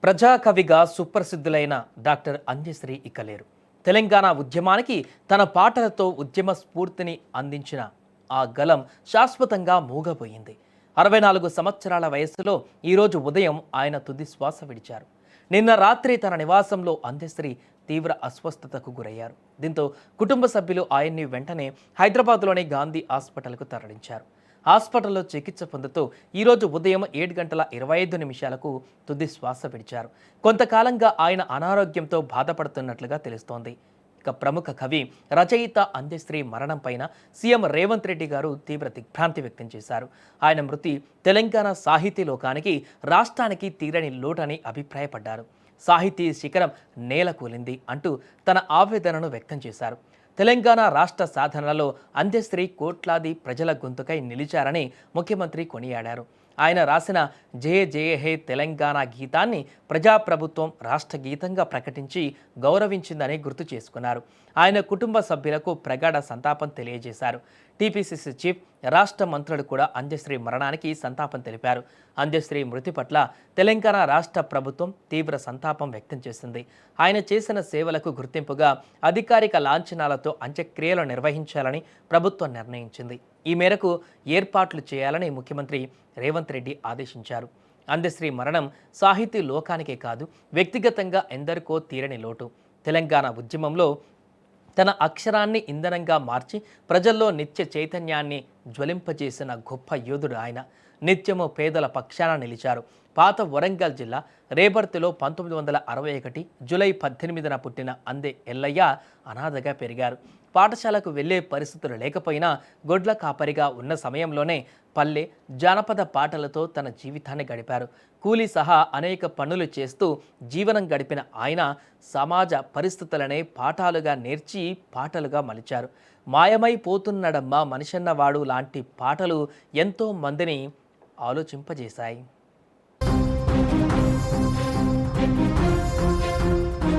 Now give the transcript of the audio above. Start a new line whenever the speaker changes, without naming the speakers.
ప్రజాకవిగా సుప్రసిద్ధులైన doctor అంజశ్రీ ఇక లేరు. తెలంగాణ ఉద్యమానికి తన పాటలతో ఉద్యమ స్ఫూర్తిని అందించిన ఆ గలం శాశ్వతంగా మూగపోయింది. 64 సంవత్సరాల వయస్సులో ఈరోజు ఉదయం ఆయన తుది శ్వాస విడిచారు. నిన్న రాత్రి తన నివాసంలో అంజశ్రీ తీవ్ర అస్వస్థతకు గురయ్యారు. దీంతో కుటుంబ సభ్యులు ఆయన్ని వెంటనే హైదరాబాద్లోని గాంధీ హాస్పిటల్కు తరలించారు. హాస్పిటల్లో చికిత్స పొందుతూ ఈరోజు ఉదయం 7:25 తుది శ్వాస విడిచారు. కొంతకాలంగా ఆయన అనారోగ్యంతో బాధపడుతున్నట్లుగా తెలుస్తోంది. ఇక ప్రముఖ కవి, రచయిత అంజశ్రీ మరణం పైన సీఎం రేవంత్ రెడ్డి గారు తీవ్ర దిగ్భ్రాంతి వ్యక్తం చేశారు. ఆయన మృతి తెలంగాణ సాహితీ లోకానికి, రాష్ట్రానికి తీరని లోటని అభిప్రాయపడ్డారు. సాహితీ శిఖరం నేలకూలింది అంటూ తన ఆవేదనను వ్యక్తం చేశారు. తెలంగాణ రాష్ట్ర సాధనలో అంజశ్రీ కోట్లాది ప్రజల గొంతుకై నిలిచారని ముఖ్యమంత్రి కొనియాడారు. ఆయన రాసిన జయ జయ హే తెలంగాణ గీతాన్ని ప్రజాప్రభుత్వం రాష్ట్ర గీతంగా ప్రకటించి గౌరవించిందని గుర్తు చేసుకున్నారు. ఆయన కుటుంబ సభ్యులకు ప్రగాఢ సంతాపం తెలియజేశారు. టీపీసీసీ చీఫ్, రాష్ట్ర మంత్రులు కూడా అంజశ్రీ మరణానికి సంతాపం తెలిపారు. అంజశ్రీ మృతి పట్ల తెలంగాణ రాష్ట్ర ప్రభుత్వం తీవ్ర సంతాపం వ్యక్తం చేసింది. ఆయన చేసిన సేవలకు గుర్తింపుగా అధికారిక లాంఛనాలతో అంత్యక్రియలు నిర్వహించాలని ప్రభుత్వం నిర్ణయించింది. ఈ మేరకు ఏర్పాట్లు చేయాలని ముఖ్యమంత్రి రేవంత్ రెడ్డి ఆదేశించారు. అంజశ్రీ మరణం సాహితీ లోకానికే కాదు, వ్యక్తిగతంగా ఎందరికో తీరని లోటు. తెలంగాణ ఉద్యమంలో తన అక్షరాన్ని ఇంధనంగా మార్చి ప్రజల్లో నిత్య చైతన్యాన్ని జ్వలింపజేసిన గొప్ప యోధుడు ఆయన. నిత్యము పేదల పక్షాన నిలిచారు. పాత వరంగల్ జిల్లా రేబర్తిలో 1961 జూలై 18న పుట్టిన అందే ఎల్లయ్య అనాథగా పెరిగారు. పాఠశాలకు వెళ్లే పరిస్థితులు లేకపోయినా గొడ్ల కాపరిగా ఉన్న సమయంలోనే పల్లె జానపద పాటలతో తన జీవితాన్ని గడిపారు. కూలీ సహా అనేక పనులు చేస్తూ జీవనం గడిపిన ఆయన సమాజ పరిస్థితులనే పాఠాలుగా నేర్చి పాటలుగా మలిచారు. మాయమైపోతున్నడమ్మా మనిషన్నవాడు లాంటి పాటలు ఎంతో మందిని ఆలోచింపజేశాయి.